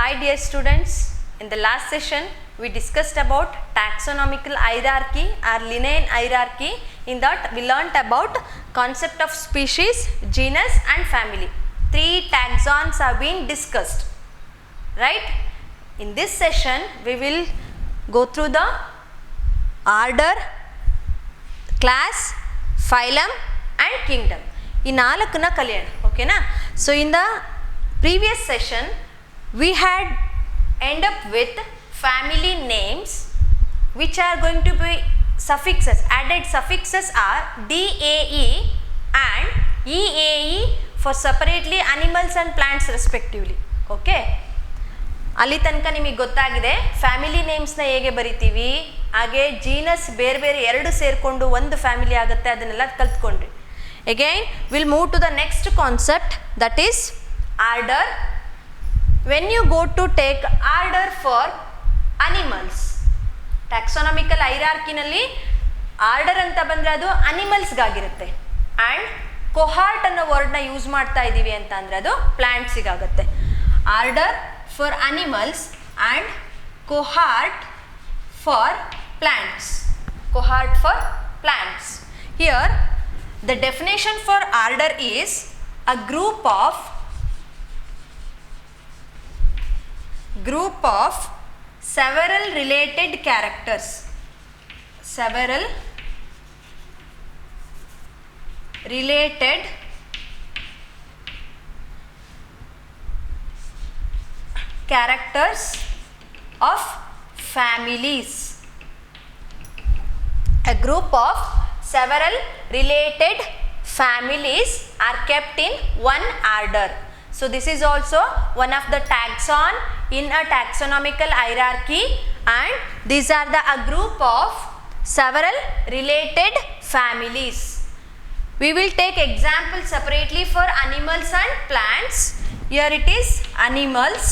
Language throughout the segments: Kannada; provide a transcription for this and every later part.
Hi dear students, in the last session we discussed about taxonomical hierarchy or Linnaean hierarchy. In that we learnt about concept of species, genus and family. 3 taxons have been discussed, right? In this session we will go through the order, class, phylum and kingdom. ಈ ನಾಲ್ಕನ್ನ ಕಲಿಯೋಣ, ಓಕೆನಾ? So in the previous session we had end up with family names which are going to be suffixes. Added suffixes are DAE and EAE for separately animals and plants respectively. Okay, ಅಲ್ಲಿ ತನಕ ನಿಮಗೆ ಗೊತ್ತಾಗಿದೆ ಫ್ಯಾಮಿಲಿ ನೇಮ್ಸ್ನ ಹೇಗೆ ಬರಿತೀವಿ, ಹಾಗೆ ಜೀನಸ್ ಬೇರೆ ಬೇರೆ ಎರಡು ಸೇರಿಕೊಂಡು ಒಂದು ಫ್ಯಾಮಿಲಿ ಆಗುತ್ತೆ, ಅದನ್ನೆಲ್ಲ ಕಲ್ತ್ಕೊಂಡ್ರಿ. Again we'll move to the next concept, that is order. When you go to take order for animals, taxonomical hierarchy ನಲ್ಲಿ ಆರ್ಡರ್ ಅಂತ ಬಂದರೆ ಅದು ಅನಿಮಲ್ಸ್ಗಾಗಿರುತ್ತೆ, ಆ್ಯಂಡ್ ಕೊಹಾರ್ಟ್ ಅನ್ನೋ ವರ್ಡ್ನ ಯೂಸ್ ಮಾಡ್ತಾ ಇದ್ದೀವಿ ಅಂತ ಅಂದರೆ ಅದು ಪ್ಲ್ಯಾಂಟ್ಸಿಗಾಗುತ್ತೆ. Order for animals and cohort for plants. Cohort for plants. Here the definition for order is a group of several related characters. Several related characters of families. A group of several related families are kept in one order. So this is also one of the taxon in a taxonomical hierarchy, and these are a group of several related families. We will take examples separately for animals and plants. Here it is animals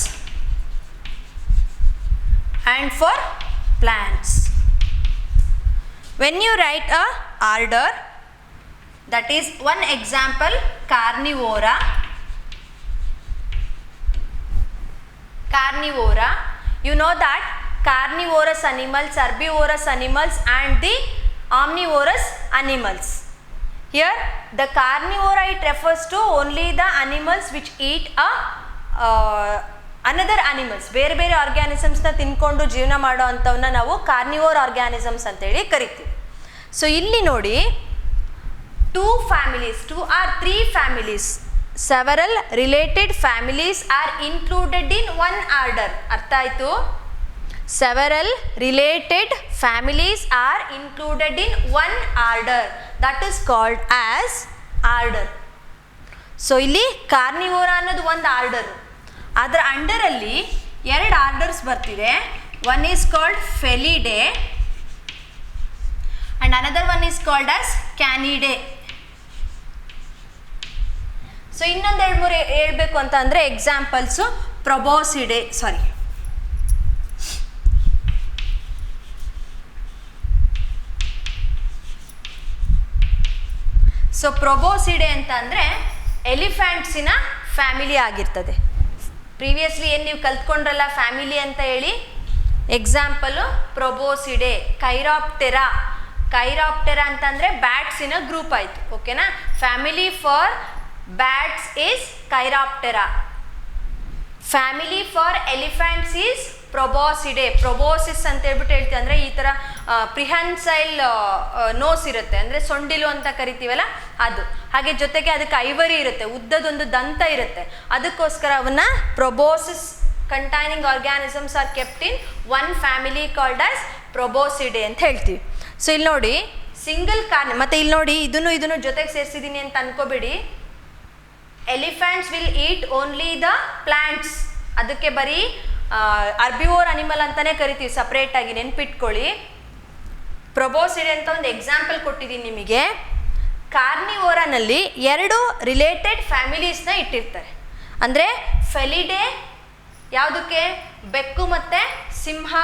and for plants. When you write a order, that is one example, carnivora. Carnivora, you know that carnivorous animals, herbivorous animals and the omnivorous animals. Here the carnivora, it refers to only the animals which eat another animals. ಬೇರೆ ಬೇರೆ ಆರ್ಗ್ಯಾನಿಸಮ್ಸ್ನ ತಿನ್ಕೊಂಡು ಜೀವನ ಮಾಡೋ ಅಂಥವನ್ನ ನಾವು ಕಾರ್ನಿವೋರ್ ಆರ್ಗ್ಯಾನಿಸಮ್ಸ್ ಅಂತೇಳಿ ಕರಿತೀವಿ. ಸೊ ಇಲ್ಲಿ ನೋಡಿ, 2 families, 2 or 3 families, several related families are included in one order. ಅರ್ಥ ಆಯಿತು? Several related families are included in one order. That is called as order. So ಇಲ್ಲಿ ಕಾರ್ನಿವೋರಾ ಅನ್ನೋದು ಒಂದು ಆರ್ಡರ್. ಅದರ ಅಂಡರಲ್ಲಿ 2 ಆರ್ಡರ್ಸ್ ಬರ್ತಿದೆ. One is called Felidae and another one is called as Canidae. So ಇನ್ನೊಂದು 2-3 ಹೇಳ್ಬೇಕು ಅಂತ ಅಂದರೆ ಎಕ್ಸಾಂಪಲ್ಸು ಪ್ರೊಬೋಸಿಡೆ, ಸೊ ಪ್ರೊಬೋಸಿಡೆ ಅಂತ ಅಂದರೆ ಎಲಿಫ್ಯಾಂಟ್ಸಿನ ಫ್ಯಾಮಿಲಿ ಆಗಿರ್ತದೆ. ಪ್ರೀವಿಯಸ್ಲಿ ಏನು ನೀವು ಕಲ್ತ್ಕೊಂಡ್ರಲ್ಲ ಫ್ಯಾಮಿಲಿ ಅಂತ ಹೇಳಿ, ಎಕ್ಸಾಂಪಲು ಪ್ರೊಬೋಸಿಡೆ. ಕೈರಾಪ್ಟೆರಾ ಅಂತಂದರೆ ಬ್ಯಾಟ್ಸಿನ ಗ್ರೂಪ್ ಆಯಿತು, ಓಕೆನಾ? Family for bats is Chiroptera. Family for elephants is Proboscidea. Proboscis ಅಂತ ಹೇಳ್ಬಿಟ್ಟು ಹೇಳ್ತೀವಿ, ಅಂದರೆ ಈ ಥರ ಪ್ರಿಹೆನ್ಸೈಲ್ ನೋಸ್ ಇರುತ್ತೆ, ಅಂದರೆ ಸೊಂಡಿಲು ಅಂತ ಕರಿತೀವಲ್ಲ ಅದು. ಹಾಗೆ ಜೊತೆಗೆ ಅದಕ್ಕೆ ಐವರಿ ಇರುತ್ತೆ, ಉದ್ದದೊಂದು ದಂತ ಇರುತ್ತೆ. ಅದಕ್ಕೋಸ್ಕರ ಅವನ್ನ proboscis containing organisms are kept in one family called as Proboscidea ಅಂತ ಹೇಳ್ತೀವಿ. ಸೊ ಇಲ್ಲಿ ನೋಡಿ ಸಿಂಗಲ್ ಮತ್ತು ಇಲ್ಲಿ ನೋಡಿ ಇದನ್ನು ಜೊತೆಗೆ ಸೇರಿಸಿದ್ದೀನಿ ಅಂತ ಅನ್ಕೋಬೇಡಿ. Elephants will eat only the plants. ಅದಕ್ಕೆ ಬರೀ ಅರ್ಬಿವೋರ್ ಅನಿಮಲ್ ಅಂತಲೇ ಕರಿತೀವಿ, ಸಪ್ರೇಟಾಗಿ ನೆನ್ಪಿಟ್ಕೊಳ್ಳಿ. ಪ್ರೊಬೋಸಿಡೆ ಅಂತ ಒಂದು ಎಕ್ಸಾಂಪಲ್ ಕೊಟ್ಟಿದ್ದೀನಿ ನಿಮಗೆ. ಕಾರ್ನಿವೋರಾನಲ್ಲಿ 2 ರಿಲೇಟೆಡ್ ಫ್ಯಾಮಿಲೀಸ್ನ ಇಟ್ಟಿರ್ತಾರೆ. ಅಂದರೆ ಫೆಲಿಡೆ ಯಾವುದಕ್ಕೆ, ಬೆಕ್ಕು ಮತ್ತು ಸಿಂಹ,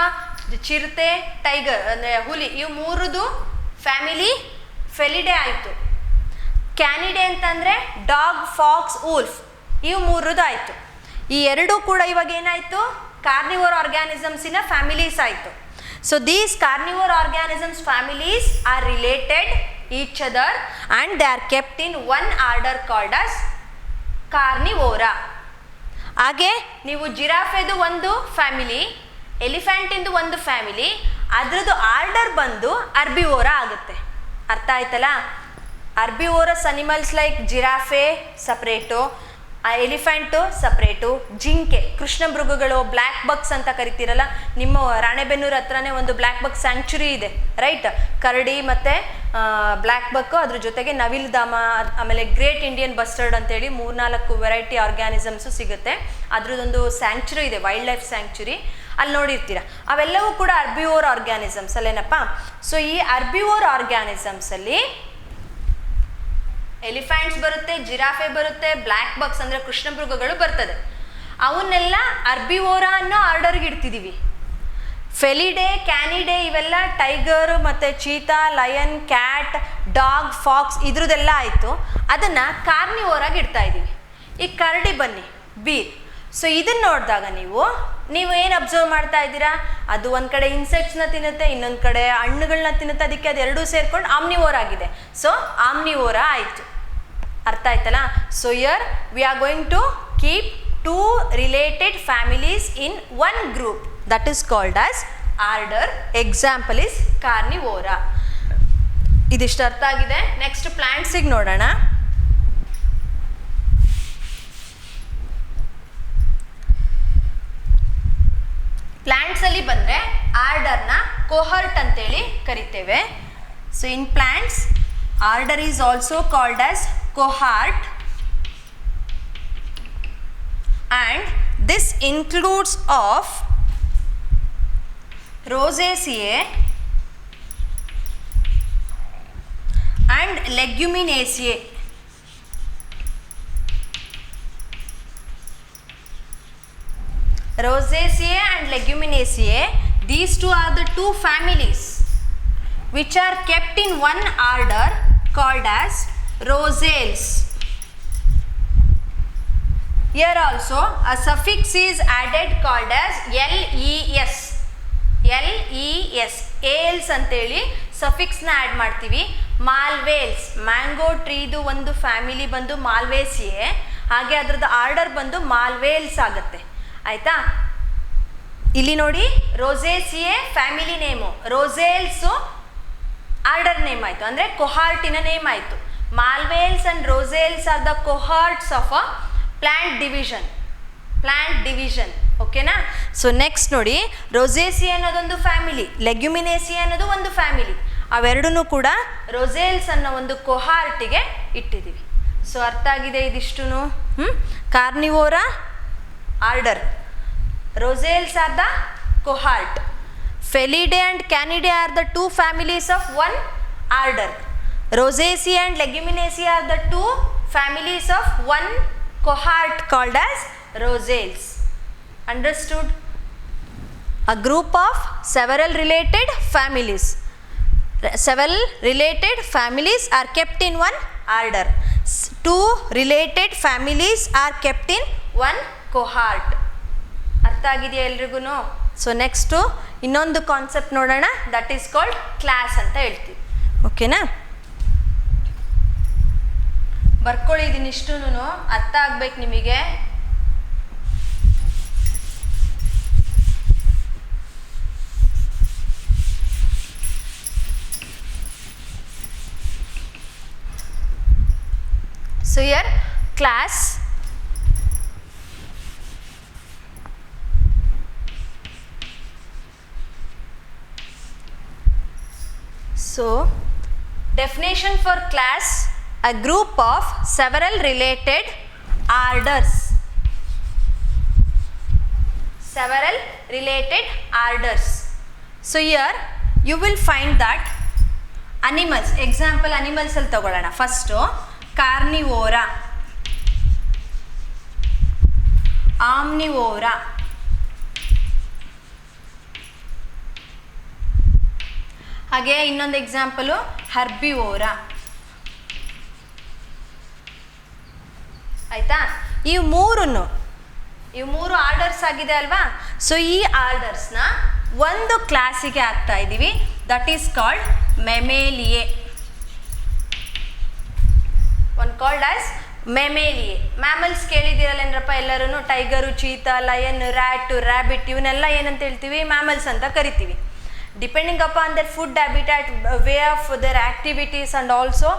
ಚಿರತೆ, ಟೈಗರ್ ಅಂದರೆ ಹುಲಿ, ಇವು 3ದು ಫ್ಯಾಮಿಲಿ ಫೆಲಿಡೆ ಆಯಿತು. ಕ್ಯಾನಿಡೆ ಅಂತಂದರೆ ಡಾಗ್, ಫಾಕ್ಸ್, ವೂಲ್ಫ್, ಇವು 3ದು ಆಯಿತು. ಈ ಎರಡೂ ಕೂಡ ಇವಾಗ ಏನಾಯಿತು, ಕಾರ್ನಿವೋರ್ ಆರ್ಗ್ಯಾನಿಸಮ್ಸಿನ ಫ್ಯಾಮಿಲೀಸ್ ಆಯಿತು. So these carnivore organisms families are related each other and they are kept in one order called as Carnivora. ಹಾಗೆ ನೀವು ಜಿರಾಫೆದು ಒಂದು ಫ್ಯಾಮಿಲಿ, ಎಲಿಫೆಂಟಿಂದು ಒಂದು ಫ್ಯಾಮಿಲಿ, ಅದರದ್ದು ಆರ್ಡರ್ ಬಂದು ಅರ್ಬಿವೋರಾ ಆಗುತ್ತೆ. ಅರ್ಥ ಆಯ್ತಲ್ಲ? Herbivorous animals like giraffe separate, elephant separate, ಜಿಂಕೆ, ಕೃಷ್ಣ ಮೃಗಗಳು, ಬ್ಲ್ಯಾಕ್ ಬಕ್ಸ್ ಅಂತ ಕರಿತೀರಲ್ಲ, ನಿಮ್ಮ ರಾಣೆಬೆನ್ನೂರು ಹತ್ರನೇ ಒಂದು ಬ್ಲ್ಯಾಕ್ ಬಕ್ ಸ್ಯಾಂಕ್ಚುರಿ ಇದೆ ರೈಟ್. ಕರಡಿ ಮತ್ತು ಬ್ಲ್ಯಾಕ್ ಬಕ್ಕು, ಅದ್ರ ಜೊತೆಗೆ ನವಿಲ್ ಧಾಮ, ಆಮೇಲೆ ಗ್ರೇಟ್ ಇಂಡಿಯನ್ ಬಸ್ಟರ್ಡ್ ಅಂತೇಳಿ 3-4 ವೆರೈಟಿ ಆರ್ಗ್ಯಾನಿಸಮ್ಸು ಸಿಗುತ್ತೆ. ಅದ್ರದ್ದೊಂದು ಸ್ಯಾಂಕ್ಚುರಿ ಇದೆ, ವೈಲ್ಡ್ ಲೈಫ್ ಸ್ಯಾಂಕ್ಚುರಿ, ಅಲ್ಲಿ ನೋಡಿರ್ತೀರ. ಅವೆಲ್ಲವೂ ಕೂಡ ಅರ್ಬಿವೋರ್ ಆರ್ಗ್ಯಾನಿಸಮ್ಸ್ ಅಲ್ಲೇನಪ್ಪ. ಸೊ ಈ ಅರ್ಬಿವೋರ್ ಆರ್ಗ್ಯಾನಿಸಮ್ಸಲ್ಲಿ ಎಲಿಫೆಂಟ್ಸ್ ಬರುತ್ತೆ, ಜಿರಾಫೆ ಬರುತ್ತೆ, ಬ್ಲ್ಯಾಕ್ ಬಕ್ಸ್ ಅಂದರೆ ಕೃಷ್ಣ ಮೃಗಗಳು ಬರ್ತದೆ. ಅವನ್ನೆಲ್ಲ ಅರ್ಬಿವೋರಾ ಅನ್ನೋ ಆರ್ಡರ್ಗೆ ಇಡ್ತಿದ್ದೀವಿ. ಫೆಲಿಡೆ, ಕ್ಯಾನಿಡೆ ಇವೆಲ್ಲ ಟೈಗರ್ ಮತ್ತು cheetah, lion, cat, dog, fox ಇದ್ರದ್ದೆಲ್ಲ ಆಯಿತು. ಅದನ್ನು ಕಾರ್ನಿವೋರಾಗಿ ಇಡ್ತಾ ಇದ್ದೀವಿ. ಈಗ ಕರಡಿ ಬನ್ನಿ, ಬೀರ್. ಸೊ ಇದನ್ನು ನೋಡಿದಾಗ ನೀವು ಏನು ಅಬ್ಸರ್ವ್ ಮಾಡ್ತಾ ಇದ್ದೀರಾ, ಅದು ಒಂದು ಕಡೆ ಇನ್ಸೆಕ್ಟ್ಸ್ನ ತಿನ್ನುತ್ತೆ, ಇನ್ನೊಂದು ಕಡೆ ಹಣ್ಣುಗಳನ್ನ ತಿನ್ನುತ್ತೆ, ಅದಕ್ಕೆ ಅದೆರಡೂ ಸೇರ್ಕೊಂಡು ಆಮ್ನಿವೋರ್ ಆಗಿದೆ. ಸೊ ಆಮ್ನಿವೋರಾ ಆಯಿತು. ಅರ್ಥ ಆಯ್ತಲ್ಲ? So here we are going to keep 2 related families in one group, that is called as order. Example is Carnivora. ಇದಿಷ್ಟು ಅರ್ಥ ಆಗಿದೆ. ನೆಕ್ಸ್ಟ್ ಪ್ಲಾಂಟ್ಸಿಗೆ ನೋಡೋಣ. ಪ್ಲಾಂಟ್ಸಲ್ಲಿ ಬಂದರೆ ಆರ್ಡರ್ನ ಕೋಹರ್ಟ್ ಅಂತೇಳಿ ಕರಿತೇವೆ. So in plants order is also called as cohort and this includes of Rosaceae and Leguminosae. Rosaceae and Leguminosae, these two are the 2 families which are kept in one order called as Rosales. Here also a suffix is added called as les. ales ಅಂತೇಳಿ ಸಫಿಕ್ಸ್ನ ಆ್ಯಡ್ ಮಾಡ್ತೀವಿ. ಮಾಲ್ವೇಲ್ಸ್, ಮ್ಯಾಂಗೋ ಟ್ರೀದು ಒಂದು ಫ್ಯಾಮಿಲಿ ಬಂದು ಮಾಲ್ವೇಸಿಯೇ, ಹಾಗೆ ಅದರದ್ದು ಆರ್ಡರ್ ಬಂದು ಮಾಲ್ವೇಲ್ಸ್ ಆಗುತ್ತೆ. ಆಯಿತಾ? ಇಲ್ಲಿ ನೋಡಿ, ರೋಸೇಸಿಯೇ ಫ್ಯಾಮಿಲಿ ನೇಮು, ರೋಸೇಲ್ಸು ಆರ್ಡರ್ ನೇಮ್ ಆಯಿತು, ಅಂದರೆ ಕೊಹಾರ್ಟಿನ ನೇಮ್ ಆಯಿತು. Malvaceae and Rosales are the cohorts of a plant division. ಓಕೆನಾ? ಸೊ ನೆಕ್ಸ್ಟ್ ನೋಡಿ, Rosaceae ಅನ್ನೋದೊಂದು ಫ್ಯಾಮಿಲಿ, Leguminosae ಅನ್ನೋದು ಒಂದು ಫ್ಯಾಮಿಲಿ. ಅವೆರಡೂ ಕೂಡ ರೋಸೇಲ್ಸ್ ಅನ್ನೋ ಒಂದು ಕೊಹಾರ್ಟಿಗೆ ಇಟ್ಟಿದ್ದೀವಿ. ಸೊ ಅರ್ಥ ಆಗಿದೆ ಇದಿಷ್ಟು. Carnivora order, Rosales are the cohort, Felidae and Canidae are the 2 families of one order. Rosaceae and Leguminosae are the 2 families of one cohort called as Rosales. Understood? A group of several related families. Several related families are kept in one order. 2 related families are kept in one cohort. ಅರ್ಥ ಆಗಿದೆಯಾ ಎಲ್ರಿಗೂ? ಸೊ ನೆಕ್ಸ್ಟು ಇನ್ನೊಂದು ಕಾನ್ಸೆಪ್ಟ್ ನೋಡೋಣ, ದಟ್ ಈಸ್ ಕಾಲ್ಡ್ ಕ್ಲಾಸ್ ಅಂತ ಹೇಳ್ತೀವಿ. ಓಕೆನಾ? ಬರ್ಕೊಳ್ಳಿ, ಇದನ್ನಿಷ್ಟು ಅರ್ಥ ಆಗ್ಬೇಕು ನಿಮಗೆ. So here class, so definition for class, a group of several related orders. Several related orders. So here you will find that animals, example animals ಅಲ್ಲಿ ತಗೊಳ್ಳೋಣ. ಫಸ್ಟು ಕಾರ್ನಿವೋರಾ, ಆಮ್ನಿವೋರಾ, ಹಾಗೆ ಇನ್ನೊಂದು ಎಕ್ಸಾಂಪಲು ಹರ್ಬಿವೋರಾ. ಆಯಿತಾ? ಈ ಮೂರನ್ನು ಇವು 3 ಆರ್ಡರ್ಸ್ ಆಗಿದೆ ಅಲ್ವಾ. ಸೊ ಈ ಆರ್ಡರ್ಸ್ನ ಒಂದು ಕ್ಲಾಸಿಗೆ ಹಾಕ್ತಾ ಇದ್ದೀವಿ, that is called Mammalia. One called as Mammalia. Mammals ಕೇಳಿದಿರಲ್ಲೇನ್ರಪ್ಪ ಎಲ್ಲರೂ, tiger, cheetah, lion, rat, rabbit ಇವನ್ನೆಲ್ಲ ಏನಂತ ಹೇಳ್ತೀವಿ, ಮ್ಯಾಮಲ್ಸ್ ಅಂತ ಕರಿತೀವಿ. Depending upon their food habitat, way of their activities and also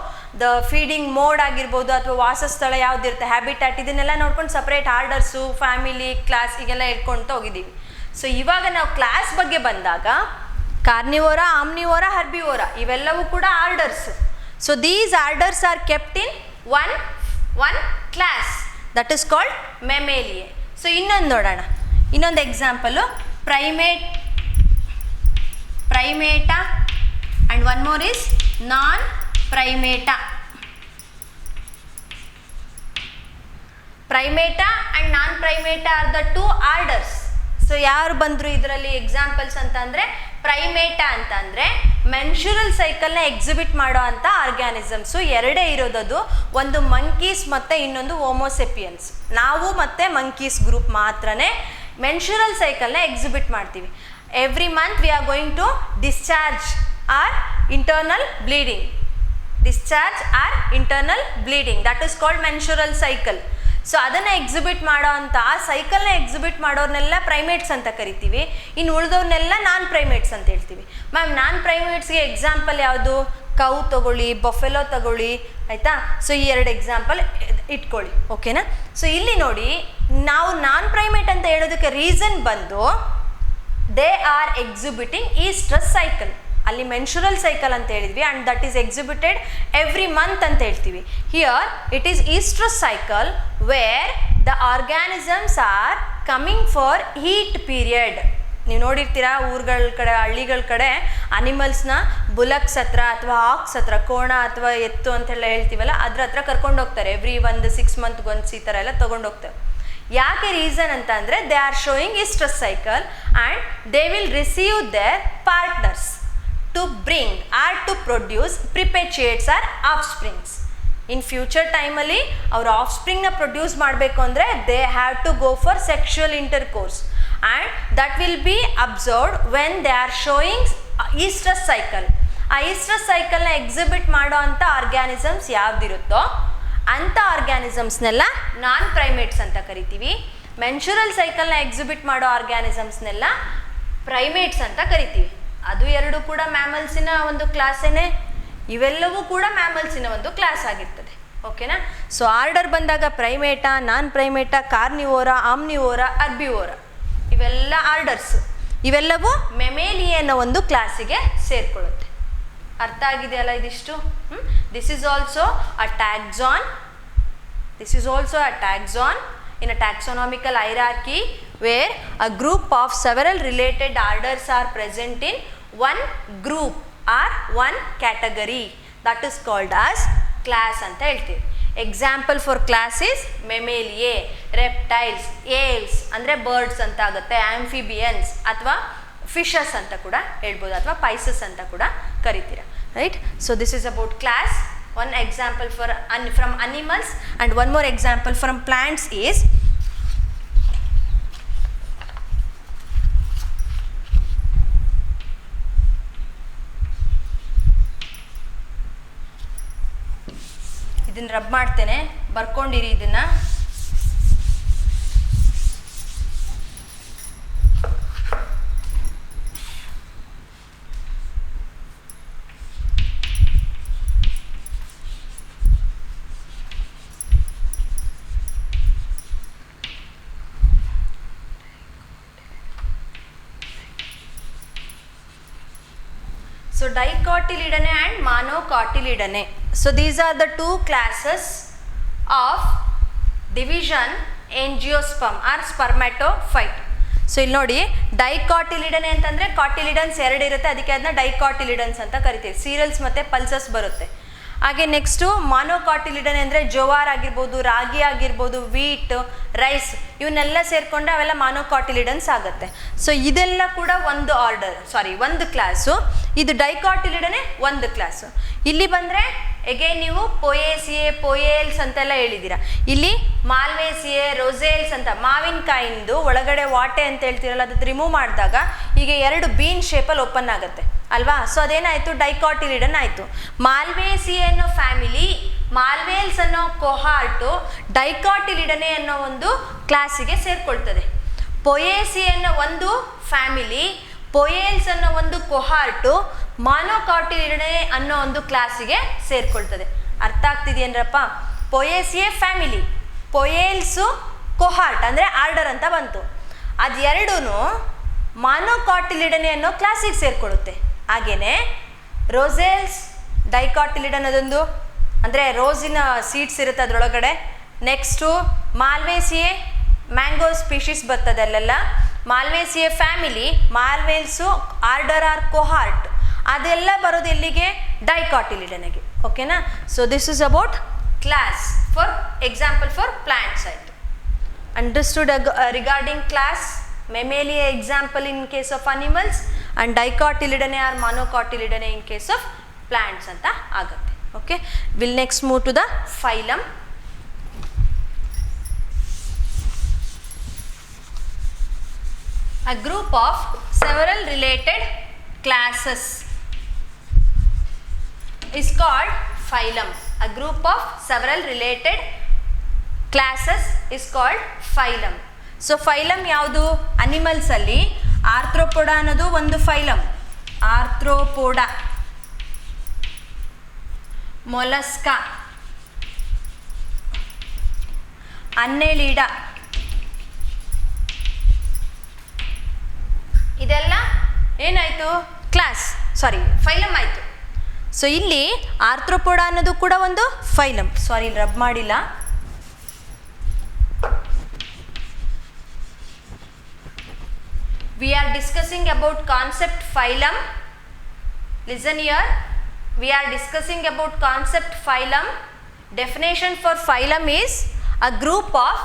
the feeding mode ಆಗಿರ್ಬೋದು ಅಥವಾ ವಾಸಸ್ಥಳ ಯಾವುದಿರುತ್ತೆ, ಹ್ಯಾಬಿಟ್ಯಾಟ್, ಇದನ್ನೆಲ್ಲ ನೋಡ್ಕೊಂಡು ಸಪ್ರೇಟ್ ಆರ್ಡರ್ಸು, ಫ್ಯಾಮಿಲಿ, ಕ್ಲಾಸ್ ಹೀಗೆಲ್ಲ ಹೇಳ್ಕೊಳ್ತಾ ಹೋಗಿದ್ದೀವಿ. ಸೊ ಇವಾಗ ನಾವು ಕ್ಲಾಸ್ ಬಗ್ಗೆ ಬಂದಾಗ ಕಾರ್ನಿವೋರಾ, ಆಮ್ನಿವೋರಾ, ಹರ್ಬಿವೋರಾ ಇವೆಲ್ಲವೂ ಕೂಡ orders. So these orders are kept in one class, that is called Mammalia. So ಇನ್ನೊಂದು ನೋಡೋಣ, ಇನ್ನೊಂದು example Primata and one more is non Primata. Primata and non Primata are the 2 orders. So ಯಾರು ಬಂದರು ಇದರಲ್ಲಿ ಎಕ್ಸಾಂಪಲ್ಸ್ ಅಂತ ಅಂದರೆ, ಪ್ರೈಮೇಟಾ ಅಂತ ಅಂದರೆ ಮೆನ್ಶುರಲ್ ಸೈಕಲ್ನ ಎಕ್ಸಿಬಿಟ್ ಮಾಡೋ ಅಂಥ ಆರ್ಗ್ಯಾನಿಸಮ್ಸು ಎರಡೇ ಇರೋದದು, ಒಂದು ಮಂಕೀಸ್ ಮತ್ತು ಇನ್ನೊಂದು ಹೋಮೋಸೆಪಿಯನ್ಸ್. ನಾವು ಮತ್ತು ಮಂಕೀಸ್ ಗ್ರೂಪ್ ಮಾತ್ರನೇ ಮೆನ್ಶುರಲ್ ಸೈಕಲ್ನ ಎಕ್ಸಿಬಿಟ್ ಮಾಡ್ತೀವಿ. Every month we are going to discharge or internal bleeding. That is called menstrual cycle. So ಅದನ್ನು ಎಕ್ಸಿಬಿಟ್ ಮಾಡೋ ಅಂಥ ಆ ಸೈಕಲ್ನ ಎಕ್ಸಿಬಿಟ್ ಮಾಡೋರ್ನೆಲ್ಲ ಪ್ರೈಮೇಟ್ಸ್ ಅಂತ ಕರಿತೀವಿ. ಇನ್ನು ಉಳಿದವ್ರನ್ನೆಲ್ಲ ನಾನ್ ಪ್ರೈಮೇಟ್ಸ್ ಅಂತ ಹೇಳ್ತೀವಿ. ಮ್ಯಾಮ್ ನಾನ್ ಪ್ರೈಮೇಟ್ಸ್ಗೆ ಎಕ್ಸಾಂಪಲ್ ಯಾವುದು? ಕೌ ತಗೊಳ್ಳಿ, ಬಫೆಲೋ ತಗೊಳ್ಳಿ, ಆಯಿತಾ. ಸೊ ಈ 2 ಎಕ್ಸಾಂಪಲ್ ಇಟ್ಕೊಳ್ಳಿ, ಓಕೆನಾ. ಸೊ ಇಲ್ಲಿ ನೋಡಿ, ನಾವು ನಾನ್ ಪ್ರೈಮೇಟ್ ಅಂತ ಹೇಳೋದಕ್ಕೆ ರೀಸನ್ ಬಂದು they are exhibiting oestrus cycle. ಅಲ್ಲಿ ಮೆನ್ಶುರಲ್ ಸೈಕಲ್ ಅಂತ ಹೇಳಿದ್ವಿ and that is exhibited every month ಅಂತ ಹೇಳ್ತೀವಿ. Here it is oestrus cycle where the organisms are coming for heat period. ನೀವು ನೋಡಿರ್ತೀರಾ ಊರುಗಳ ಕಡೆ, ಹಳ್ಳಿಗಳ ಕಡೆ ಅನಿಮಲ್ಸ್ನ ಬುಲಕ್ಸ್ ಹತ್ರ ಅಥವಾ ಆಕ್ಸ್ ಹತ್ರ, ಕೋಣ ಅಥವಾ ಎತ್ತು ಅಂತೆಲ್ಲ ಹೇಳ್ತೀವಲ್ಲ, ಅದ್ರ ಹತ್ರ ಕರ್ಕೊಂಡು ಹೋಗ್ತಾರೆ. ಎವ್ರಿ 1-6 ಮಂತ್ಗೊಂದು ಈ ಥರ ಎಲ್ಲ ತೊಗೊಂಡೋಗ್ತಾರೆ. ಯಾಕೆ ರೀಸನ್ ಅಂತ ಅಂದರೆ they are showing oestrus cycle and they will receive their partners to bring or to produce perpetuates or offsprings. In future ಟೈಮಲ್ಲಿ ಅವ್ರ ಆಫ್ಸ್ಪ್ರಿಂಗ್ನ ಪ್ರೊಡ್ಯೂಸ್ ಮಾಡಬೇಕು ಅಂದರೆ they have to go for sexual intercourse and that will be observed when they are showing oestrus cycle. ಆ ಈಸ್ಟ್ರಸ್ ಸೈಕಲ್ನ ಎಕ್ಸಿಬಿಟ್ ಮಾಡೋ ಅಂಥ ಆರ್ಗ್ಯಾನಿಸಮ್ಸ್ ಯಾವುದಿರುತ್ತೋ ಅಂಥ ಆರ್ಗ್ಯಾನಿಸಮ್ಸ್ನೆಲ್ಲ ನಾನ್ ಪ್ರೈಮೇಟ್ಸ್ ಅಂತ ಕರಿತೀವಿ. ಮೆನ್ಶುರಲ್ ಸೈಕಲ್ನ ಎಕ್ಸಿಬಿಟ್ ಮಾಡೋ ಆರ್ಗ್ಯಾನಿಸಮ್ಸ್ನೆಲ್ಲ ಪ್ರೈಮೇಟ್ಸ್ ಅಂತ ಕರಿತೀವಿ. ಅದು 2 ಕೂಡ ಮ್ಯಾಮಲ್ಸಿನ ಒಂದು ಕ್ಲಾಸೇನೆ, ಇವೆಲ್ಲವೂ ಕೂಡ ಮ್ಯಾಮಲ್ಸಿನ ಒಂದು ಕ್ಲಾಸ್ ಆಗಿರ್ತದೆ, ಓಕೆನಾ. ಸೊ ಆರ್ಡರ್ ಬಂದಾಗ ಪ್ರೈಮೇಟಾ, ನಾನ್ ಪ್ರೈಮೇಟಾ, ಕಾರ್ನಿವೋರಾ, ಆಮ್ನಿವೋರಾ, ಹರ್ಬಿವೋರಾ ಇವೆಲ್ಲ ಆರ್ಡರ್ಸ್. ಇವೆಲ್ಲವೂ ಮೆಮೇಲಿಯೆ ಅನ್ನೋ ಒಂದು ಕ್ಲಾಸಿಗೆ ಸೇರಿಕೊಳ್ಳುತ್ತೆ. ಅರ್ಥ ಆಗಿದೆಯಲ್ಲ ಇದಿಷ್ಟು? This is also a taxon. In a taxonomical hierarchy where a group of several related orders are present in one group or one category, that is called as class anta helthivi. Example for class is Mammalia, reptiles, aves andre birds anta agutte, amphibians athwa fishes anta kuda helbodu athwa pisces anta kuda karitira, right. So this is about class. One example from animals and one more example from plants is ಇದನ್ನ ರಬ್ ಮಾಡ್ತೇನೆ, ಬರ್ಕೊಂಡಿರಿ ಇದನ್ನ. So dicotyledone and monocotyledone. So these are the 2 classes of division angiosperm or spermatophyte. So ಇಲ್ಲಿ ನೋಡಿ, ಡೈಕಾಟಿಲಿಡನ್ ಅಂತಂದರೆ ಕಾಟಿಲಿಡನ್ಸ್ 2 ಇರುತ್ತೆ, ಅದಕ್ಕೆ ಅದನ್ನ ಡೈಕಾಟಿಲಿಡನ್ಸ್ ಅಂತ ಕರಿತೀವಿ. ಸೀರಿಯಲ್ಸ್ ಮತ್ತು ಪಲ್ಸಸ್ ಬರುತ್ತೆ. ಹಾಗೆ ನೆಕ್ಸ್ಟು ಮಾನೋಕಾಟಿಲಿಡನ್ ಅಂದರೆ ಜೋವಾರ್ ಆಗಿರ್ಬೋದು, ರಾಗಿ ಆಗಿರ್ಬೋದು, ವೀಟ್, ರೈಸ್ ಇವನ್ನೆಲ್ಲ ಸೇರಿಕೊಂಡ್ರೆ ಅವೆಲ್ಲ ಮಾನೋಕಾಟಿಲಿಡನ್ಸ್ ಆಗುತ್ತೆ. ಸೊ ಇದೆಲ್ಲ ಕೂಡ ಒಂದು ಕ್ಲಾಸು. ಇದು ಡೈಕಾಟಿಲಿಡನೇ ಒಂದು ಕ್ಲಾಸು. ಇಲ್ಲಿ ಬಂದರೆ ಎಗೇನ್ ನೀವು ಪೊಯೇಸಿಯೆ ಪೊಯೇಲ್ಸ್ ಅಂತೆಲ್ಲ ಹೇಳಿದ್ದೀರಾ. ಇಲ್ಲಿ ಮಾಲ್ವೇಸಿಯೆ ರೋಸೇಲ್ಸ್ ಅಂತ ಮಾವಿನಕಾಯಿಂದು ಒಳಗಡೆ ವಾಟೆ ಅಂತ ಹೇಳ್ತೀರಲ್ಲ, ಅದು ರಿಮೂವ್ ಮಾಡಿದಾಗ ಈಗ 2 ಬೀನ್ ಶೇಪಲ್ಲಿ ಓಪನ್ ಆಗುತ್ತೆ ಅಲ್ವಾ. ಸೊ ಅದೇನಾಯಿತು, ಡೈಕಾಟಿಲಿಡನ್ ಆಯಿತು. ಮಾಲ್ವೇಸಿಯೆ ಅನ್ನೋ ಫ್ಯಾಮಿಲಿ, ಮಾಲ್ವೇಲ್ಸ್ ಅನ್ನೋ ಕೊಹಾರ್ಟು ಡೈಕಾಟಿಲಿಡನೆ ಅನ್ನೋ ಒಂದು ಕ್ಲಾಸಿಗೆ ಸೇರ್ಕೊಳ್ತದೆ. ಪೊಯೇಸಿಯೆ ಅನ್ನೋ ಒಂದು ಫ್ಯಾಮಿಲಿ, ಪೊಯೇಲ್ಸ್ ಅನ್ನೋ ಒಂದು ಕೊಹಾರ್ಟು ಮಾನೋಕಾಟಿಲಿಡನೆ ಅನ್ನೋ ಒಂದು ಕ್ಲಾಸಿಗೆ ಸೇರ್ಕೊಳ್ತದೆ. ಅರ್ಥ ಆಗ್ತಿದೆಯೇನ್ರಪ್ಪ? ಪೊಯೇಸಿಯೆ ಫ್ಯಾಮಿಲಿ, ಪೊಯೇಲ್ಸು ಕೊಹಾರ್ಟ್ ಅಂದರೆ ಆರ್ಡರ್ ಅಂತ ಬಂತು. ಅದು ಎರಡೂ ಮಾನೋಕಾಟಿಲಿಡನೆ ಅನ್ನೋ ಕ್ಲಾಸಿಗೆ ಸೇರ್ಕೊಳ್ಳುತ್ತೆ. ಹಾಗೆಯೇ ರೋಸೇಲ್ಸ್ ಡೈಕಾಟಿಲಿಡನ್ ಅದೊಂದು, ಅಂದರೆ ರೋಸಿನ ಸೀಡ್ಸ್ ಇರುತ್ತೆ ಅದರೊಳಗಡೆ. ನೆಕ್ಸ್ಟು ಮಾಲ್ವೇಸಿಯೆ ಮ್ಯಾಂಗೋ ಸ್ಪೀಷೀಸ್ ಬರ್ತದೆ ಅಲ್ಲೆಲ್ಲ. Malvaceae family, Malvales order or cohort, ಅದೆಲ್ಲ ಬರೋದು ಎಲ್ಲಿಗೆ? ಡೈಕಾಟಿಲಿಡನೆಗೆ. ಓಕೆನಾ? So this is about class for example for plants ಆಯಿತು. Understood regarding class, Mammalia example in case of animals and Dicotyledonae or Monocotyledonae in case of plants ಅಂತ ಆಗುತ್ತೆ. Okay, will next move to the phylum. A group of several related classes is called phylum. A group of several related classes is called phylum. So phylum ಯಾವುದು? ಅನಿಮಲ್ಸ್ ಅಲ್ಲಿ ಆರ್ಥ್ರೋಪೋಡ ಅನ್ನೋದು ಒಂದು ಫೈಲಮ್. ಆರ್ಥ್ರೋಪೋಡ, ಮೊಲಸ್ಕಾ, ಅನ್ನೆಲಿಡಾ, ಇದೆಲ್ಲ ಏನಾಯಿತು? ಕ್ಲಾಸ್, ಸಾರಿ ಫೈಲಮ್ ಆಯಿತು. ಸೊ ಇಲ್ಲಿ ಆರ್ಥ್ರೋಪೋಡ ಅನ್ನೋದು ಕೂಡ ಒಂದು ಫೈಲಮ್. ಸಾರಿ, ರಬ್ ಮಾಡಿಲ್ಲ. We are discussing about concept phylum. Listen here. We are discussing about concept phylum. Definition for phylum is a group of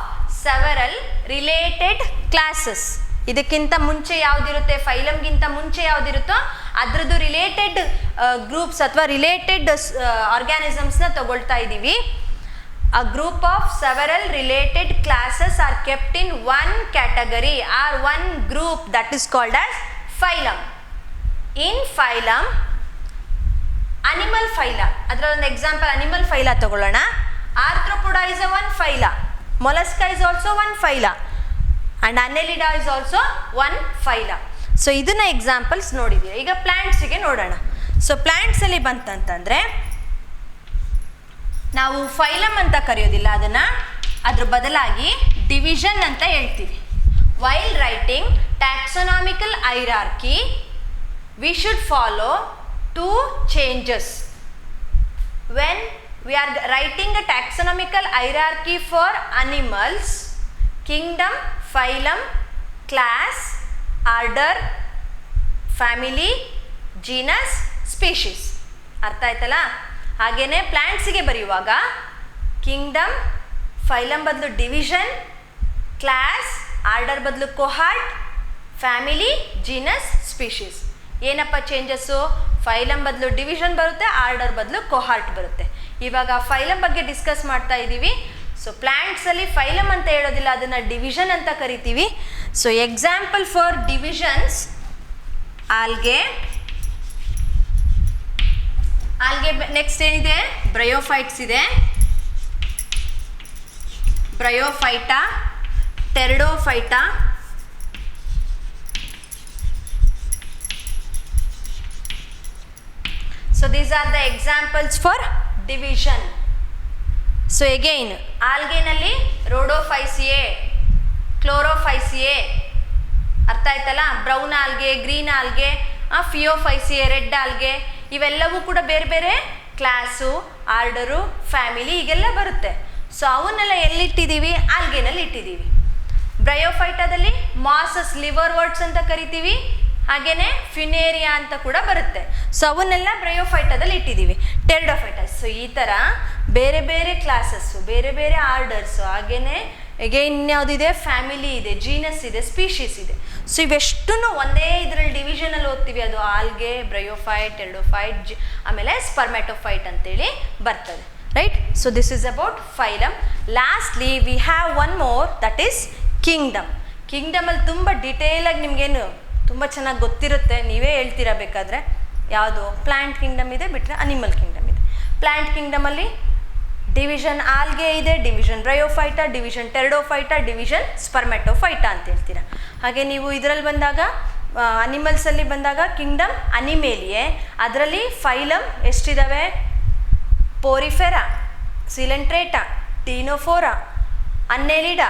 several related classes. ಇದಕ್ಕಿಂತ ಮುಂಚೆ ಯಾವುದಿರುತ್ತೆ, ಫೈಲಮ್ಗಿಂತ ಮುಂಚೆ ಯಾವುದಿರುತ್ತೋ ಅದರದ್ದು ರಿಲೇಟೆಡ್ ಗ್ರೂಪ್ಸ್ ಅಥವಾ ರಿಲೇಟೆಡ್ ಆರ್ಗ್ಯಾನಿಸಮ್ಸ್ನ ತಗೊಳ್ತಾ ಇದ್ದೀವಿ. A group of several related classes are kept in one category or one group that is called as phylum. In phylum, animal phyla, ಅದರ ಒಂದು ಎಕ್ಸಾಂಪಲ್ ಅನಿಮಲ್ ಫೈಲ ತಗೊಳ್ಳೋಣ. Arthropoda is a one phyla, Mollusca is also one phyla, and Annelida is also one phyla. So ಇದನ್ನ ಎಕ್ಸಾಂಪಲ್ಸ್ ನೋಡಿದ್ದೀವಿ. ಈಗ ಪ್ಲ್ಯಾಂಟ್ಸಿಗೆ ನೋಡೋಣ. ಸೊ ಪ್ಲ್ಯಾಂಟ್ಸಲ್ಲಿ ಬಂತಂತಂದರೆ ನಾವು ಫೈಲಮ್ ಅಂತ ಕರೆಯೋದಿಲ್ಲ ಅದನ್ನು, ಅದ್ರ ಬದಲಾಗಿ ಡಿವಿಷನ್ ಅಂತ ಹೇಳ್ತೀವಿ. While writing taxonomical hierarchy we should follow 2 changes. When we are writing a taxonomical hierarchy for animals, kingdom, phylum, class, order, family, genus, species. ಅರ್ಥ ಆಯ್ತಲ್ಲ? ಹಾಗೇನೆ ಪ್ಲ್ಯಾಂಟ್ಸಿಗೆ ಬರೆಯುವಾಗ ಕಿಂಗ್ಡಮ್, ಫೈಲಮ್ ಬದಲು ಡಿವಿಷನ್, ಕ್ಲಾಸ್, ಆರ್ಡರ್ ಬದಲು ಕೊಹಾರ್ಟ್, ಫ್ಯಾಮಿಲಿ, ಜೀನಸ್, ಸ್ಪೀಷೀಸ್. ಏನಪ್ಪ ಚೇಂಜಸ್ಸು? ಫೈಲಮ್ ಬದಲು ಡಿವಿಷನ್ ಬರುತ್ತೆ, ಆರ್ಡರ್ ಬದಲು ಕೊಹಾರ್ಟ್ ಬರುತ್ತೆ. ಇವಾಗ ಫೈಲಮ್ ಬಗ್ಗೆ ಡಿಸ್ಕಸ್ ಮಾಡ್ತಾ ಇದ್ದೀವಿ. ಸೊ ಪ್ಲ್ಯಾಂಟ್ಸಲ್ಲಿ ಫೈಲಮ್ ಅಂತ ಹೇಳೋದಿಲ್ಲ, ಅದನ್ನು ಡಿವಿಷನ್ ಅಂತ ಕರಿತೀವಿ. So example for divisions, algae, next ಏನಿದೆ? ಬ್ರಯೋಫೈಟ್ಸ್ ಇದೆ, ಬ್ರಯೋಫೈಟಾ, ಟೆರಿಡೋಫೈಟಾ, so these are the examples for division. So again, algae nalli rhodophyceae, chlorophyceae, ಅರ್ಥ ಆಯ್ತಲ್ಲ? Brown algae, green algae, Phaeophyceae, red algae, ಇವೆಲ್ಲವೂ ಕೂಡ ಬೇರೆ ಬೇರೆ ಕ್ಲಾಸು, ಆರ್ಡರು, ಫ್ಯಾಮಿಲಿ ಹೀಗೆಲ್ಲ ಬರುತ್ತೆ. ಸೊ ಅವನ್ನೆಲ್ಲ ಎಲ್ಲಿಟ್ಟಿದ್ದೀವಿ? ಆಲ್ಗೆನಲ್ಲಿ ಇಟ್ಟಿದ್ದೀವಿ. ಬ್ರಯೋಫೈಟಾದಲ್ಲಿ ಮಾಸಸ್, ಲಿವರ್ ವರ್ಡ್ಸ್ ಅಂತ ಕರಿತೀವಿ. ಹಾಗೆಯೇ ಫಿನೇರಿಯಾ ಅಂತ ಕೂಡ ಬರುತ್ತೆ. ಸೊ ಅವನ್ನೆಲ್ಲ ಬ್ರಯೋಫೈಟಾದಲ್ಲಿ ಇಟ್ಟಿದ್ದೀವಿ. ಟೆರಿಡೋಫೈಟಸ್. ಸೊ ಈ ಥರ ಬೇರೆ ಬೇರೆ ಕ್ಲಾಸಸ್ಸು, ಬೇರೆ ಬೇರೆ ಆರ್ಡರ್ಸು, ಹಾಗೆಯೇ ಹೇಗೆ ಇನ್ಯಾವುದಿದೆ, ಫ್ಯಾಮಿಲಿ ಇದೆ, ಜೀನಸ್ ಇದೆ, ಸ್ಪೀಶೀಸ್ ಇದೆ. ಸೊ ಇವೆಷ್ಟು ಒಂದೇ ಇದರಲ್ಲಿ ಡಿವಿಷನಲ್ಲಿ ಓದ್ತೀವಿ. ಅದು ಆಲ್ಗೆ, ಬ್ರಯೋಫೈಟ್, ಟೆರಡೋಫೈಟ್, ಆಮೇಲೆ ಸ್ಪರ್ಮೆಟೋಫೈಟ್ ಅಂತೇಳಿ ಬರ್ತದೆ, right. So this is about phylum. Lastly we have one more, that is kingdom. ಕಿಂಗ್ಡಮಲ್ಲಿ ತುಂಬ ಡಿಟೇಲಾಗಿ ನಿಮಗೇನು ತುಂಬ ಚೆನ್ನಾಗಿ ಗೊತ್ತಿರುತ್ತೆ, ನೀವೇ ಹೇಳ್ತೀರಾ ಬೇಕಾದರೆ. ಯಾವುದು ಪ್ಲ್ಯಾಂಟ್ ಕಿಂಗ್ಡಮ್ ಇದೆ, ಬಿಟ್ಟರೆ ಅನಿಮಲ್ ಕಿಂಗ್ಡಮ್ ಇದೆ. ಪ್ಲ್ಯಾಂಟ್ ಕಿಂಗ್ಡಮಲ್ಲಿ ಡಿವಿಷನ್ ಆಲ್ಗೆ ಇದೆ, ಡಿವಿಷನ್ ಬ್ರಯೋಫೈಟಾ, ಡಿವಿಷನ್ ಟೆರಡೋಫೈಟಾ, ಡಿವಿಷನ್ ಸ್ಪರ್ಮೆಟೋಫೈಟಾ ಅಂತ ಹೇಳ್ತೀರಾ. ಹಾಗೆ ನೀವು ಇದರಲ್ಲಿ ಬಂದಾಗ ಅನಿಮಲ್ಸಲ್ಲಿ ಬಂದಾಗ ಕಿಂಗ್ಡಮ್ ಅನಿಮೇಲಿಯೇ, ಅದರಲ್ಲಿ ಫೈಲಮ್ ಎಷ್ಟಿದ್ದಾವೆ? Porifera, Coelenterata, Ctenophora, Annelida,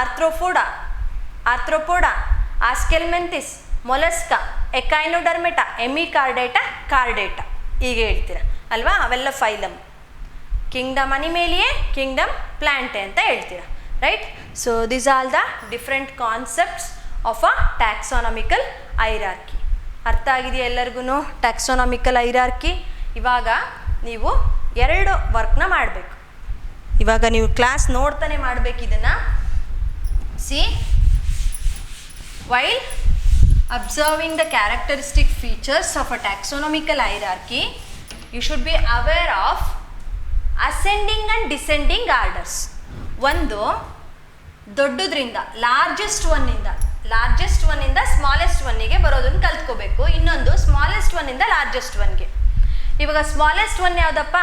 Arthropoda, Aschelminthes, Mollusca, Echinodermata, Hemichordata, Chordata, ಹೀಗೆ ಹೇಳ್ತೀರ ಅಲ್ವಾ. ಅವೆಲ್ಲ phylum. Kingdom Animalia, kingdom Plantae ಅಂತ ಹೇಳ್ತೀರಾ, right. So these all the different concepts of a taxonomical hierarchy. ಅರ್ಥ ಆಗಿದೆಯಾ ಎಲ್ಲರಿಗೂ ಟ್ಯಾಕ್ಸಾನಮಿಕಲ್ ಹೈರಾರ್ಕಿ? ಇವಾಗ ನೀವು 2 ವರ್ಕ್ನ ಮಾಡಬೇಕು. ಇವಾಗ ನೀವು ಕ್ಲಾಸ್ ನೋಡ್ತಾನೆ ಮಾಡಬೇಕು ಇದನ್ನು. C, while observing the characteristic features of a taxonomical hierarchy, you should be aware of ascending and descending orders. ಒಂದು ದೊಡ್ಡದ್ರಿಂದ ಲಾರ್ಜೆಸ್ಟ್ ಒನ್ನಿಂದ ಸ್ಮಾಲೆಸ್ಟ್ ಒನ್ನಿಗೆ ಬರೋದನ್ನು ಕಲ್ತ್ಕೋಬೇಕು. ಇನ್ನೊಂದು ಸ್ಮಾಲೆಸ್ಟ್ ಒನ್ನಿಂದ ಲಾರ್ಜೆಸ್ಟ್ ಒನ್ಗೆ. ಇವಾಗ ಸ್ಮಾಲೆಸ್ಟ್ ಒನ್ ಯಾವುದಪ್ಪ?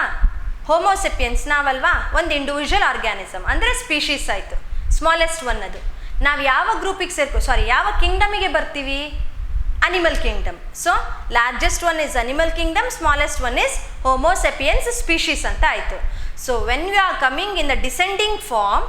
ಹೋಮೋಸೆಪಿಯನ್ಸ್ ನಾವಲ್ವಾ, ಒಂದು ಇಂಡಿವಿಜುವಲ್ ಆರ್ಗ್ಯಾನಿಸಮ್ ಅಂದರೆ ಸ್ಪೀಶೀಸ್ ಆಯಿತು ಸ್ಮಾಲೆಸ್ಟ್ ಒನ್. ಅದು ನಾವು ಯಾವ ಗ್ರೂಪಿಗೆ ಯಾವ ಕಿಂಗ್ಡಮಿಗೆ ಬರ್ತೀವಿ? Animal kingdom. So largest one is animal kingdom, smallest one is homo sapiens species ಅಂತ ಆಯಿತು. So when you are coming in the descending form,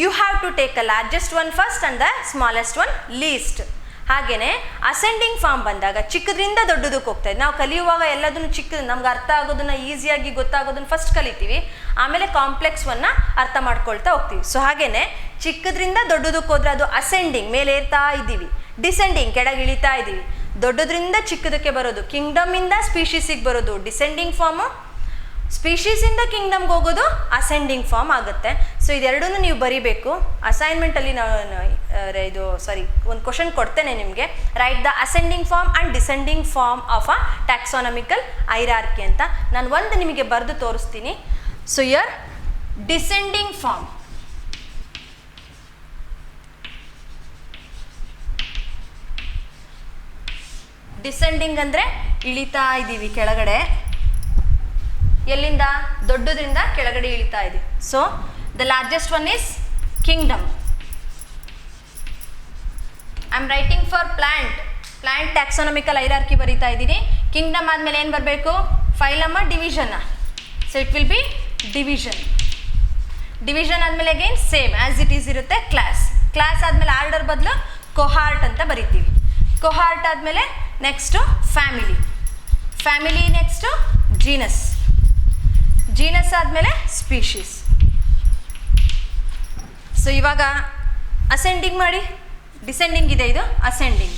you have to take a largest one first and the smallest one least. ಹಾಗೆಯೇ ಅಸೆಂಡಿಂಗ್ ಫಾರ್ಮ್ ಬಂದಾಗ ಚಿಕ್ಕದ್ರಿಂದ ದೊಡ್ಡದಕ್ಕೆ ಹೋಗ್ತಾ ಇದೆ. ನಾವು ಕಲಿಯುವಾಗ ಎಲ್ಲದನ್ನು ಚಿಕ್ಕದು ನಮ್ಗೆ ಅರ್ಥ ಆಗೋದನ್ನು, ಈಸಿಯಾಗಿ ಗೊತ್ತಾಗೋದನ್ನು ಫಸ್ಟ್ ಕಲಿತೀವಿ, ಆಮೇಲೆ ಕಾಂಪ್ಲೆಕ್ಸ್ವನ್ನು ಅರ್ಥ ಮಾಡ್ಕೊಳ್ತಾ ಹೋಗ್ತೀವಿ. ಸೊ ಹಾಗೆಯೇ ಚಿಕ್ಕದ್ರಿಂದ ದೊಡ್ಡದಕ್ಕೆ ಹೋದರೆ ಅದು ಅಸೆಂಡಿಂಗ್, ಮೇಲೆ ಏರ್ತಾ ಇದ್ದೀವಿ. ಡಿಸೆಂಡಿಂಗ್, ಕೆಳಗೆ ಇಳಿತಾ ಇದ್ದೀವಿ. ದೊಡ್ಡದ್ರಿಂದ ಚಿಕ್ಕದಕ್ಕೆ ಬರೋದು, ಕಿಂಗ್ಡಮಿಂದ ಸ್ಪೀಶೀಸಿಗೆ ಬರೋದು ಡಿಸೆಂಡಿಂಗ್ ಫಾರ್ಮು, ಸ್ಪೀಶೀಸಿಂದ ಕಿಂಗ್ಡಮ್ಗೆ ಹೋಗೋದು ಅಸೆಂಡಿಂಗ್ ಫಾರ್ಮ್ ಆಗುತ್ತೆ. ಸೊ ಇದೆರಡೂ ನೀವು ಬರೀಬೇಕು. ಅಸೈನ್ಮೆಂಟಲ್ಲಿ ಒಂದು ಕ್ವಶನ್ ಕೊಡ್ತೇನೆ ನಿಮಗೆ, write the ascending form and descending form of a taxonomical hierarchy ಅಂತ. ನಾನು ಒಂದು ನಿಮಗೆ ಬರೆದು ತೋರಿಸ್ತೀನಿ. So your descending form, descending ಅಂದರೆ ಇಳಿತಾ ಇದ್ದೀವಿ ಕೆಳಗಡೆ. ಎಲ್ಲಿಂದ? ದೊಡ್ಡದ್ರಿಂದ ಕೆಳಗಡೆ ಇಳಿತಾ ಇದೆ. So the largest one is kingdom. I am writing for plant taxonomical hierarchy ಬರೀತಾ ಇದ್ದೀನಿ. ಕಿಂಗ್ಡಮ್ ಆದಮೇಲೆ ಏನು ಬರಬೇಕು? ಫೈಲಮ್ಮ, ಡಿವಿಷನ್ನ. So it will be division ಆದಮೇಲೆ again same as it is ಇರುತ್ತೆ ಕ್ಲಾಸ್ ಆದಮೇಲೆ ಆರ್ಡರ್ ಬದಲು ಕೊಹಾರ್ಟ್ ಅಂತ ಬರಿತೀವಿ. ಕೊಹಾರ್ಟ್ ಆದಮೇಲೆ ನೆಕ್ಸ್ಟು ಫ್ಯಾಮಿಲಿ ನೆಕ್ಸ್ಟು ಜೀನಸ್ ಆದಮೇಲೆ ಸ್ಪೀಶೀಸ್. ಸೊ ಇವಾಗ ಅಸೆಂಡಿಂಗ್ ಮಾಡಿ, ಡಿಸೆಂಡಿಂಗ್ ಇದೆ, ಇದು ascending.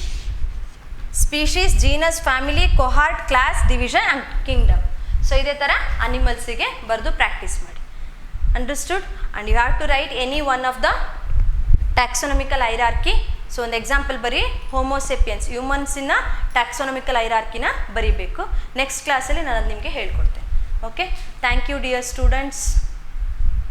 Species, genus, family, cohort, class, division and kingdom. So ಇದೇ ಥರ ಅನಿಮಲ್ಸಿಗೆ ಬರೆದು ಪ್ರಾಕ್ಟೀಸ್ ಮಾಡಿ. Understood? And you have to write any one of the taxonomical hierarchy. So ಒಂದು ಎಕ್ಸಾಂಪಲ್ ಬರೀ, ಹೋಮೋಸೆಪಿಯನ್ಸ್ ಹ್ಯೂಮನ್ಸಿನ ಟ್ಯಾಕ್ಸಾನಮಿಕಲ್ ಹೈರಾರ್ಕಿನ ಬರೀಬೇಕು. ನೆಕ್ಸ್ಟ್ ಕ್ಲಾಸಲ್ಲಿ ನಾನು ಅದು ನಿಮಗೆ ಹೇಳ್ಕೊಡ್ತೇನೆ. Okay, thank you dear students.